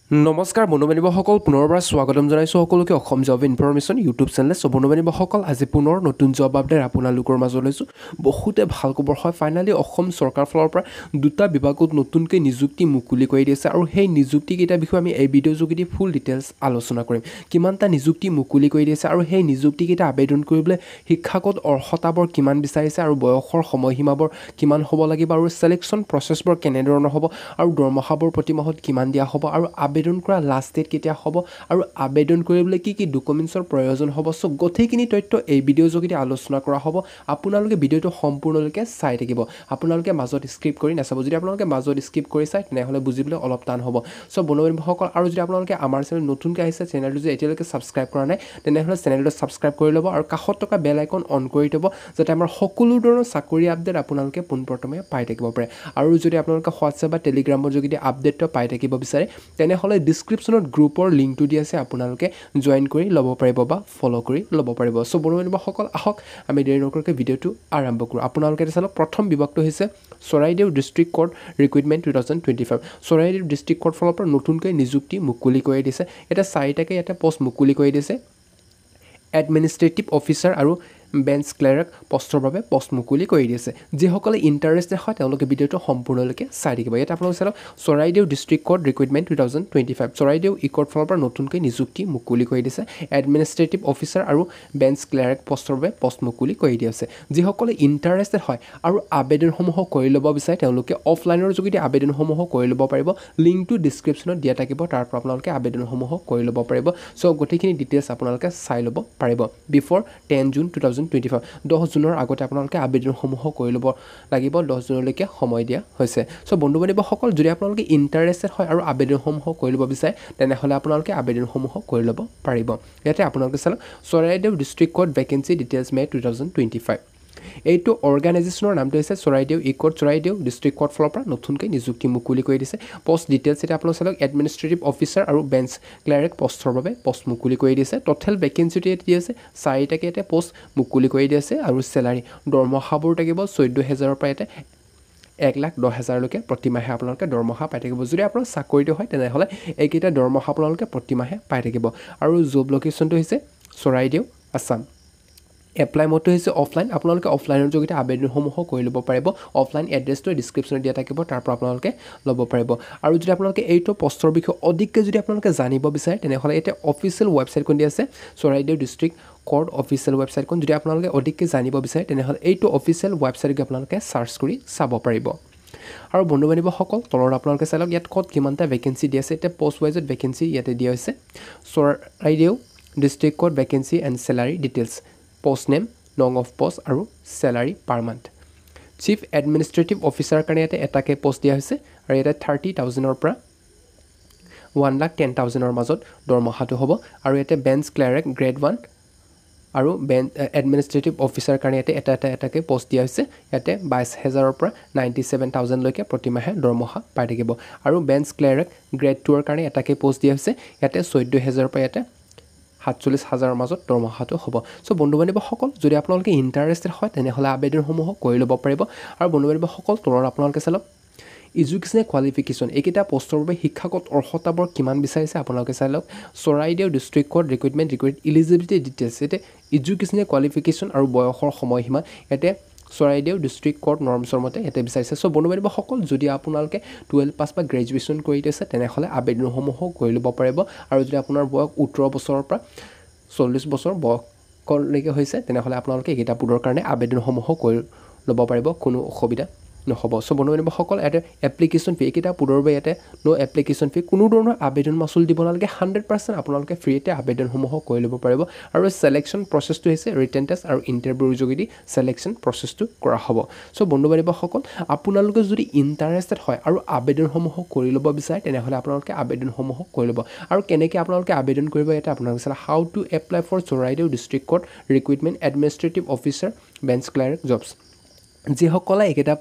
নমস্কাৰ বন্ধু-বান্ধৱীসকল পুনৰবাৰ স্বাগতম জনাইছোঁ সকলোকে অসম জব ইনফৰমেশ্যন ইউটিউব চেনেলে। সো বন্ধু-বান্ধৱীসকল আজি পুনৰ নতুন জব আপডেট আপোনালোকৰ মাজত লৈছোঁ। বহুতে ভাল খবৰ হয়, ফাইনেলি অসম চৰকাৰ ফালৰ পৰা দুটা বিভাগত নতুনকৈ নিযুক্তি মুকলি কৰি দিছে আৰু সেই নিযুক্তিকেইটাৰ বিষয়ে আমি এই ভিডিঅ' যোগেদি ফুল ডিটেইলছ আলোচনা কৰিম। কিমানটা নিযুক্তি মুকলি কৰি দিছে আৰু সেই নিযুক্তিকেইটা আবেদন কৰিবলৈ শিক্ষাগত অৰ্হতাবোৰ কিমান বিচাৰিছে আৰু বয়সৰ সময়সীমাবোৰ কিমান হ'ব লাগিব আৰু চিলেকশ্যন প্ৰচেছবোৰ কেনেধৰণৰ হ'ব আৰু দৰমহাবোৰ প্ৰতি মাহত কিমান দিয়া হ'ব আৰু আবেদন কৰা লাষ্ট ডেট কেতিয়া হ'ব আৰু আবেদন কৰিবলৈ কি ডকুমেণ্টছৰ প্ৰয়োজন হ'ব। সো গোটেইখিনি তথ্য এই ভিডিঅ' যোগেদি আলোচনা কৰা হ'ব। আপোনালোকে ভিডিঅ'টো সম্পূৰ্ণলৈকে চাই থাকিব, আপোনালোকে মাজত স্কিপ কৰি নাচাব। যদি আপোনালোকে মাজত স্কিপ কৰি চায় তেনেহ'লে বুজিবলৈ অলপ টান হ'ব। সো বন্ধু-বান্ধৱীসকল আৰু যদি আপোনালোকে আমাৰ চেনেল নতুনকৈ আহিছে, চেনেলটো যদি এতিয়ালৈকে ছাবস্ক্ৰাইব কৰা নাই তেনেহ'লে চেনেলটো ছাবস্ক্ৰাইব কৰি ল'ব আৰু কাষত থকা বেল আইকন অন কৰি থ'ব, যাতে আমাৰ সকলো ধৰণৰ চাকৰি আপডেট আপোনালোকে পোনপ্ৰথমে পাই থাকিব পাৰে। আৰু যদি আপোনালোকে হোৱাটছএপ বা টেলিগ্ৰামৰ যোগেদি আপডেটটো পাই থাকিব বিচাৰে তেনেহ'লে ডিছক্ৰিপশ্যনত গ্ৰুপৰ লিংকটো দি আছে, আপোনালোকে জইন কৰি ল'ব পাৰিব বা ফ'ল' কৰি ল'ব পাৰিব। সো বন্ধু-বান্ধৱীসকল আহক আমি দেৰি নকৰাকৈ ভিডিঅ'টো আৰম্ভ কৰোঁ। আপোনালোকে চাওক প্ৰথম বিভাগটো হৈছে Charaideo district court recruitment 2025। Charaideo district court ফালৰ পৰা নতুনকৈ নিযুক্তি মুকলি কৰি দিছে। এটা 4টাকৈ ইয়াতে পষ্ট মুকলি কৰি দিছে। এডমিনিষ্ট্ৰেটিভ অফিচাৰ আৰু বেঞ্চ ক্লাৰ্ক পষ্টৰ বাবে পষ্ট মুকলি কৰি দিছে। যিসকলে ইণ্টাৰেষ্টেড হয় তেওঁলোকে ভিডিঅ'টো সম্পূৰ্ণলৈকে চাই থাকিব। ইয়াত আপোনালোকে চাওক Charaideo district court recruitment 2025। Charaideo e court ফালৰ পৰা নতুনকৈ নিযুক্তি মুকলি কৰি দিছে। এডমিনিষ্ট্ৰেটিভ অফিচাৰ আৰু বেঞ্চ ক্লাৰ্ক পষ্টৰ বাবে পষ্ট মুকলি কৰি দিয়া আছে। যিসকলে ইণ্টাৰেষ্টেড হয় আৰু আবেদনসমূহ কৰি ল'ব বিচাৰে তেওঁলোকে অফলাইনৰ যোগেদি আবেদনসমূহ কৰি ল'ব পাৰিব। লিংকটো ডিছক্ৰিপশ্যনত দিয়া থাকিব, তাৰ পৰা আপোনালোকে আবেদনসমূহ কৰি ল'ব পাৰিব। চ' গোটেইখিনি ডিটেইলছ আপোনালোকে চাই ল'ব পাৰিব। বিফৰ 10 জুন 2025, 10 জুনৰ আগতে আপোনালোকে আবেদনসমূহ কৰি ল'ব লাগিব। 10 জুনলৈকে সময় দিয়া হৈছে। চ' বন্ধু-বান্ধৱীসকল যদি আপোনালোকে ইণ্টাৰেষ্টেড হয় আৰু আবেদনসমূহ কৰি ল'ব বিচাৰে তেনেহ'লে আপোনালোকে আবেদনসমূহ কৰি ল'ব পাৰিব। ইয়াতে আপোনালোকে চাওক Charaideo district court vacancy details May 2025। এইটো অৰ্গেনাইজেশ্যনৰ নামটো হৈছে Charaideo e court. Charaideo district court ফালৰ পৰা নতুনকৈ নিযুক্তি মুকলি কৰি দিছে। পষ্ট ডিটেইলছ এতিয়া আপোনালোকে চাওক এডমিনিষ্ট্ৰেটিভ অফিচাৰ আৰু বেঞ্চ ক্লাৰ্ক পষ্টৰ বাবে পষ্ট মুকলি কৰি দিছে। টোটেল ভেকেঞ্চিটো ইয়াত দি আছে 4টাকৈ ইয়াতে পষ্ট মুকলি কৰি দি আছে আৰু চেলাৰী দৰমহাবোৰ থাকিব 14,000ৰ পৰা ইয়াতে 1,10,000লৈকে প্ৰতিমাহে আপোনালোকে দৰমহা পাই থাকিব। যদি আপোনাৰ চাকৰিটো হয় তেনেহ'লে এইকেইটা দৰমহা আপোনালোকে প্ৰতিমাহে পাই থাকিব। আৰু জব লোকেশ্যনটো হৈছে চৰাইদেউ, আছাম। এপ্লাই মোডটো হৈছে অফলাইন। আপোনালোকে অফলাইনৰ যোগেদি আবেদনসমূহ কৰি ল'ব পাৰিব। অফলাইন এড্ৰেছটো ডিছক্ৰিপশ্যনত দিয়া থাকিব, তাৰ পৰা আপোনালোকে ল'ব পাৰিব। আৰু যদি আপোনালোকে এইটো পষ্টৰ বিষয়ে অধিককৈ যদি আপোনালোকে জানিব বিচাৰে তেনেহ'লে এতিয়া অফিচিয়েল ৱেবছাইটখন দিয়া আছে চৰাইদেউ ডিষ্ট্ৰিক্ট কোৰ্ট অফিচিয়েল ৱেবছাইটখন। যদি আপোনালোকে অধিককৈ জানিব বিচাৰে তেনেহ'লে এইটো অফিচিয়েল ৱেবছাইটকে আপোনালোকে ছাৰ্চ কৰি চাব পাৰিব। আৰু বন্ধু-বান্ধৱীসকল তলত আপোনালোকে চাই লওক ইয়াত ক'ত কিমানটা ভেকেঞ্চি দিয়া আছে। এতিয়া পষ্ট ৱাইজত ভেকেঞ্চি ইয়াতে দিয়া হৈছে। Charaideo district court vacancy and salary details, post name, নং অফ পোষ্ট আৰু salary per month. Chief administrative অফিচাৰৰ কাৰণে ইয়াতে এটাকৈ পষ্ট দিয়া হৈছে আৰু ইয়াতে 30,000ৰ পৰা 1,10,000ৰ মাজত দৰমহাটো হ'ব। আৰু ইয়াতে বেঞ্চ ক্লাৰ্ক গ্ৰেড 1 আৰু এডমিনিষ্ট্ৰেটিভ অফিচাৰৰ কাৰণে ইয়াতে এটাকৈ পষ্ট দিয়া হৈছে। ইয়াতে 22,000ৰ পৰা 97,000লৈকে প্ৰতিমাহে দৰমহা পাই থাকিব। আৰু বেঞ্চ ক্লাৰ্ক গ্ৰেড 2ৰ কাৰণে এটাকৈ পষ্ট দিয়া হৈছে। ইয়াতে 14,000ৰ পৰা ইয়াতে 47,000ৰ মাজত দৰমহাটো হ'ব। চ' বন্ধু-বান্ধৱীসকল যদি আপোনালোকে ইণ্টাৰেষ্টেড হয় তেনেহ'লে আবেদনসমূহ কৰি ল'ব পাৰিব। আৰু বন্ধু-বান্ধৱীসকল তলত আপোনালোকে চাওক এডুকেশ্যনেল কোৱালিফিকেশ্যন, এইকেইটা পষ্টৰ বাবে শিক্ষাগত অৰ্হতাবোৰ কিমান বিচাৰিছে আপোনালোকে চাই লওক। Charaideo district court recruitment eligibility details, ইয়াতে এডুকেশ্যনেল কোৱালিফিকেশ্যন আৰু বয়সৰ সময়সীমা ইয়াতে চৰাইদেউ ডিষ্ট্ৰিক্ট কোৰ্ট নৰ্মছৰ মতে ইয়াতে বিচাৰিছে। চ' বন্ধু-বান্ধৱীসকল যদি আপোনালোকে 12 পাছ বা গ্ৰেজুৱেশ্যন কৰি দিছে তেনেহ'লে আবেদনসমূহ কৰি ল'ব পাৰিব। আৰু যদি আপোনাৰ বয়স 18 বছৰৰ পৰা 40 বছৰ বয়সলৈকে হৈছে তেনেহ'লে আপোনালোকে এইকেইটা পদৰ কাৰণে আবেদনসমূহ কৰি ল'ব পাৰিব, কোনো অসুবিধা নহ'ব। চ' বন্ধু-বান্ধৱীসকল ইয়াতে এপ্লিকেশ্যন ফি, এইকেইটা পদৰ বাবে ইয়াতে ন' এপ্লিকেশ্যন ফি, কোনো ধৰণৰ আবেদন মাচুল দিব নালাগে। 100% আপোনালোকে ফ্ৰীতে আবেদনসমূহ কৰি ল'ব পাৰিব। আৰু ছিলেকশ্যন প্ৰচেছটো হৈছে ৰিটেন টেষ্ট আৰু ইণ্টাৰভিউৰ যোগেদি ছিলেকশ্যন প্ৰচেছটো কৰা হ'ব। চ' বন্ধু-বান্ধৱীসকল আপোনালোকে যদি ইণ্টাৰেষ্টেড হয় আৰু আবেদনসমূহ কৰি ল'ব বিচাৰে তেনেহ'লে আপোনালোকে আবেদনসমূহ কৰি ল'ব। আৰু কেনেকৈ আপোনালোকে আবেদন কৰিব ইয়াতে আপোনালোকে চালে how to apply for Charaideo district court recruitment administrative officer bench clerk jobs. যিসকলে এইকেইটা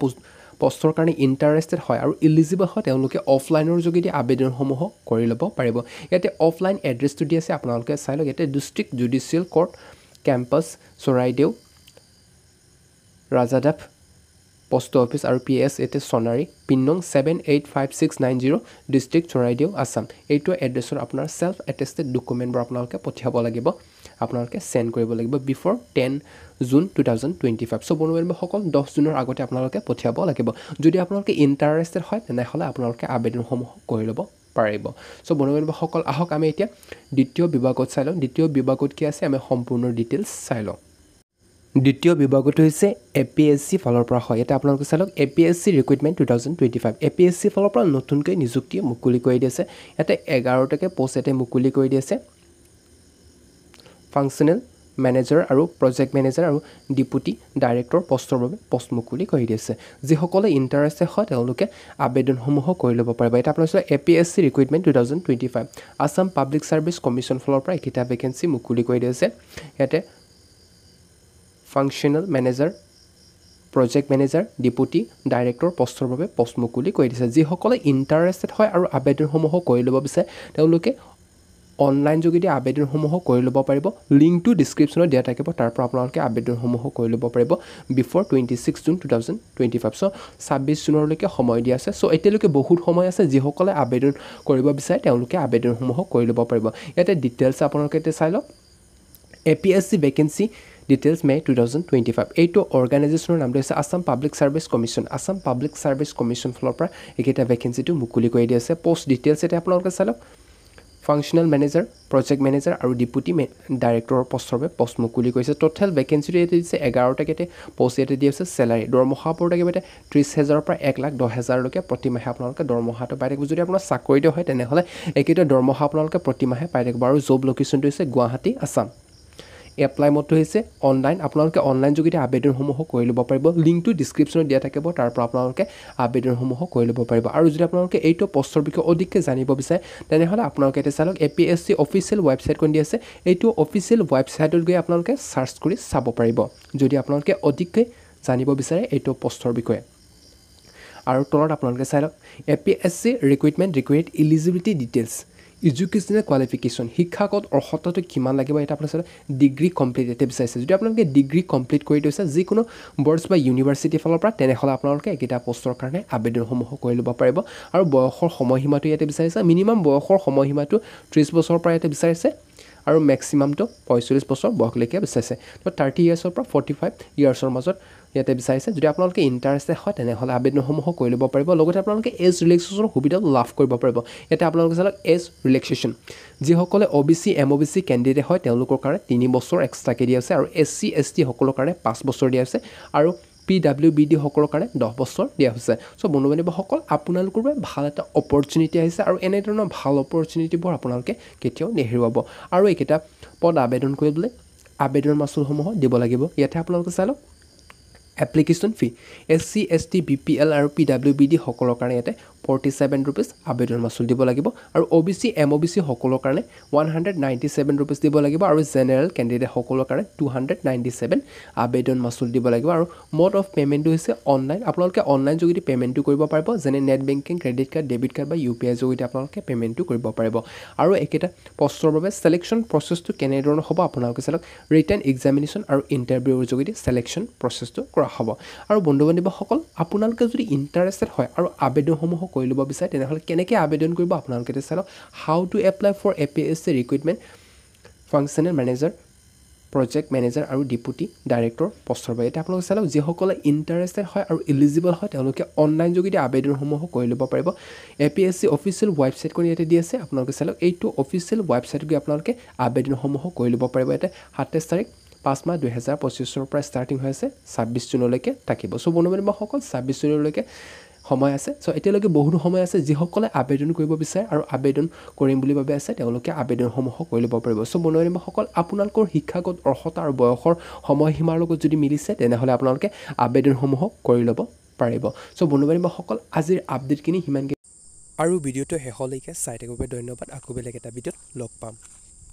পষ্টৰ কাৰণে ইণ্টাৰেষ্টেড হয় আৰু ইলিজিবল হয় তেওঁলোকে অফলাইনৰ যোগেদি আবেদনসমূহ কৰি ল'ব পাৰিব। ইয়াতে অফলাইন এড্ৰেছটো দি আছে আপোনালোকে চাই লওক। ইয়াতে district judicial court campus Charaideo Rajadap post office আৰু PS এতে সোণাৰী পিন নং 785690 ডিষ্ট্ৰিক্ট চৰাইদেউ আসাম এইটো এড্ৰেছৰ আপোনাৰ সেলফ এটেষ্টেড ডকুমেণ্টবোৰ আপোনালোকে পঠিয়াব লাগিব আপোনালোকে সেন্ড কৰিব লাগিব বিফৰ 10 জুন 2025 সো বন্ধুসকল 10 জুনৰ আগতে আপোনালোকে পঠিয়াব লাগিব যদি আপোনালোকে ইন্টাৰেষ্টেড হয় তেনেহলে আপোনালোকে আবেদনসমূহ কৰি ল'ব পাৰিব সো বন্ধুসকল আহক আমি এতিয়া দ্বিতীয় বিভাগত চাই লওঁ দ্বিতীয় বিভাগত কি আছে আমি সম্পূৰ্ণ ডিটেইলছ চাই লওঁ দ্বিতীয় বিভাগটো হৈছে APSC ফালৰ পৰা হয় এটা আপোনালোকে চাই লওক APSC ৰিক্ৰুটমেন্ট 2025 APSC ফালৰ পৰা নতুনকৈ নিযুক্তি মুকলি কৰি দিছে এটা 11 টাকে পোষ্ট এতে মুকলি কৰি দিছে ফাংচনেল মেনেজাৰ আৰু প্ৰজেক্ট মেনেজাৰ আৰু ডেপুটি ডাইৰেক্টৰ পোষ্টৰ বাবে পোষ্ট মুকলি কৰি দিছে যিসকলে ইন্টাৰেষ্টেড হয় তেওঁলোকে আবেদনসমূহ কৰি ল'ব পাৰিব এটা আপোনালোকে APSC recruitment 2025 Assam public service commission ফালৰ পৰা এটা ভেকেন্সি মুকলি কৰি দিছে ইয়াতে functional manager project manager deputy director পোষ্টৰ বাবে পোষ্ট মুকলি কৰি দিছে যিসকলে ইন্টাৰেষ্টেড হয় আৰু আবেদনসমূহ কৰি ল'ব বিচাৰে তেওঁলোকে অনলাইন যোগেদি আবেদনসমূহ কৰি ল'ব পাৰিব লিংকটো ডেসক্ৰিপচনত দিয়া থাকিব তাৰ পৰা আপোনালোকে আবেদনসমূহ কৰি ল'ব পাৰিব বিফৰ 26 জুন 2025 সো 26 জুনলৈকে সময় দিয়া আছে সো এতিয়ালৈকে বহুত সময় আছে যিসকলে আবেদন কৰিব বিচাৰে তেওঁলোকে আবেদনসমূহ কৰি ল'ব পাৰিব ইয়াতে ডিটেইলছ আপোনালোকে চাই লওক APSC ভেকেন্সি ডিটেইলছ মে 2025 এইটো অৰ্গানাইজেশ্যনৰ নামটো হৈছে Assam public service commission Assam public service commission ফলৰ পৰা এটা ভেকেন্সিটো মুকলি কৰি দিছে পোষ্ট ডিটেইলছ এটা আপোনালোকে চাই লওক ফাংচনেল মেনেজাৰ প্ৰজেক্ট মেনেজাৰ আৰু ডেপুটি ডাইৰেক্টৰৰ পোষ্টৰ বাবে পোষ্ট মুকলি কৰিছে টোটাল ভেকেন্সিটো এতে দিছে 11 টাকে পোষ্ট এতে দি আছে স্যালাৰি দৰমহা পৰটাকে বেটা 30000 পৰা 1,10,000 লৈকে প্ৰতি মাহে আপোনালোকে দৰমহাটো পাই থাকিব যদি আপোনাৰ চাকৰিটো হয় তেনেহলে একেটা দৰমহা আপোনালোকে প্ৰতি মাহে পাই থাকিব আৰু জব লোকেশনটো হৈছে গুৱাহাটী আসাম এপ্লাই মডটো হৈছে অনলাইন আপোনালোকে অনলাইন যোগেদি আবেদনসমূহ কৰি ল'ব পাৰিব লিংকটো ডেসক্ৰিপচনত দিয়া থাকিব তাৰ পৰা আপোনালোকে আবেদনসমূহ কৰি ল'ব পাৰিব আৰু যদি আপোনালোকে এইটো পোষ্টৰ বিষয়ে অধিককৈ জানিব বিচাৰে তেনেহলে আপোনালোকে এটা চালক APSC অফিচিয়েল ৱেবছাইট কোন দি আছে এইটো অফিচিয়েল ৱেবছাইটত গৈ আপোনালোকে সাৰ্চ কৰি চাব পাৰিব যদি আপোনালোকে অধিককৈ জানিব বিচাৰে এইটো পোষ্টৰ বিষয়ে আৰু তলত আপোনালোকে চাই লওক APSC recruitment required eligibility details educational qualification শিক্ষাগত অৰ্হতাটো কিমান লাগিব এটা আপোনাৰ ডিগ্ৰী কমপ্লিট এতে বিচাৰিছে যদি আপোনালোকে ডিগ্ৰী কমপ্লিট কৰি দিছে যিকোনো বৰ্ডছ বা ইউনিভাৰ্সিটি ফালৰ পৰা তেনেহলে আপোনালোকে এটা পোষ্টৰ কাৰণে আবেদনসমূহ কৰি ল'ব পাৰিব আৰু বয়সৰ সময়সীমাটো ইয়াতে বিচাৰিছে মিনিমাম বয়সৰ সময়সীমাটো 30 বছৰৰ পৰা ইয়াতে বিচাৰিছে আৰু ম্যাক্সিমামটো 45 বছৰ বয়সলৈকে বিচাৰিছে তো 30 ইয়াৰ্ছৰ পৰা 45 ইয়াৰ্ছৰ মাজত ইয়াতে বিচাৰিছে যদি আপোনালোকে ইন্টাৰেষ্টেড হয় তেনেহলে আবেদনসমূহ কৰি ল'ব পাৰিব লগতে আপোনালোকে এজ ৰিলেক্সেশ্যনৰ সুবিধা লাভ কৰিব পাৰিব এটা আপোনালোকে চালক এজ ৰিলেক্সেশ্যন যিসকলে OBC MOBC ক্যান্ডিডেট হয় তেওঁলোকৰ কাৰণে 3 বছৰ এক্সট্ৰাকে দিয়া আছে আৰু SC ST সকলৰ কাৰণে 5 বছৰ দিয়া আছে আৰু PWBD সকলৰ কাৰণে 10 বছৰ দিয়া হৈছে সো বন্ধুসকল আপোনালোকৰ বাবে ভাল এটা অপৰচুনিটি আহিছে আৰু এনে ধৰণৰ ভাল অপৰচুনিটিবোৰ আপোনালোকে কেতিয়াও নেহেৰুৱাব আৰু এইকেইটা পদ আবেদন কৰিবলৈ আবেদন মাচুলসমূহ দিব লাগিব ইয়াতে আপোনালোকে চাই লওক এপ্লিকেশন ফি SC ST BPL আৰু PWBD সকলৰ কাৰণে ইয়াতে 47 rupees আবেদন মাচুল দিব লাগিব আৰু OBC MOBC সকলৰ কাৰণে 197 rupees দিব লাগিব আৰু জেনাৰেল ক্যান্ডিডেট সকলৰ কাৰণে 297 আবেদন মাচুল দিব লাগিব আৰু মোড অফ পেমেন্টটো হৈছে অনলাইন আপোনালোকে অনলাইন যোগেদি পেমেন্টটো কৰিব পাৰিব যেনে net banking credit card debit card বা UPI যোগেদি আপোনালোকে পেমেন্টটো কৰিব পাৰিব আৰু একেটা পোষ্টৰ বাবে সিলেকশন প্ৰসেসটো কেনে ধৰণৰ হ'ব আপোনালোকে চালক ৰিটেন এক্সামিনেশ্যন আৰু ইন্টাৰভিউৰ যোগেদি সিলেকশন প্ৰসেসটো কৰা হ'ব আৰু বন্ধুসকল আপোনালোকে যদি ইন্টাৰেষ্টেড হয় আৰু আবেদনসমূহ কৰি ল'ব বিচাৰে তেনেহলে কেনেকৈ আবেদন কৰিব আপোনালোকে চালক how to apply for APSC recruitment functional manager project manager আৰু ডেপুটি ডাইৰেক্টৰ পোষ্টৰ বাবে এটা আপোনালোকে চালক যিসকলে ইন্টাৰেষ্টেড হয় আৰু এলিজিবল হয় তেওঁলোকে অনলাইন যোগেদি আবেদনসমূহ কৰি ল'ব পাৰিব APSC অফিচিয়েল ৱেবছাইট কোন ইয়াতে দি আছে আপোনালোকে চালক এইটো অফিচিয়েল ৱেবছাইটত গৈ আপোনালোকে আবেদনসমূহ কৰি ল'ব পাৰিব এটা 27 তাৰিখ 5 মাহ 2025 পৰা ষ্টাৰ্টিং হৈ আছে 26 জুনলৈকে থাকিব সো বন্ধুসকল 26 জুনলৈকে সময় আছে সো এতিয়ালৈকে বহুত সময় আছে যিসকলে আবেদন কৰিব বিচাৰে আৰু আবেদন কৰিম বুলি ভাবে আছে তেওঁলোকে আবেদনসমূহ কৰি ল'ব পাৰিব সো বন্ধুসকল আপোনালোকৰ শিক্ষাগত অৰ্হতা আৰু বয়সৰ সময়সীমাৰ লগত যদি মিলিছে তেনেহলে আপোনালোকে আবেদনসমূহ কৰি ল'ব পাৰিব সো বন্ধুসকল আজিৰ আপডেটখিনি হিমান আৰু ভিডিওটো শেষলৈকে চাই থাকিব ধন্যবাদ আকৌ বেলেগ এটা ভিডিওত লগ পাম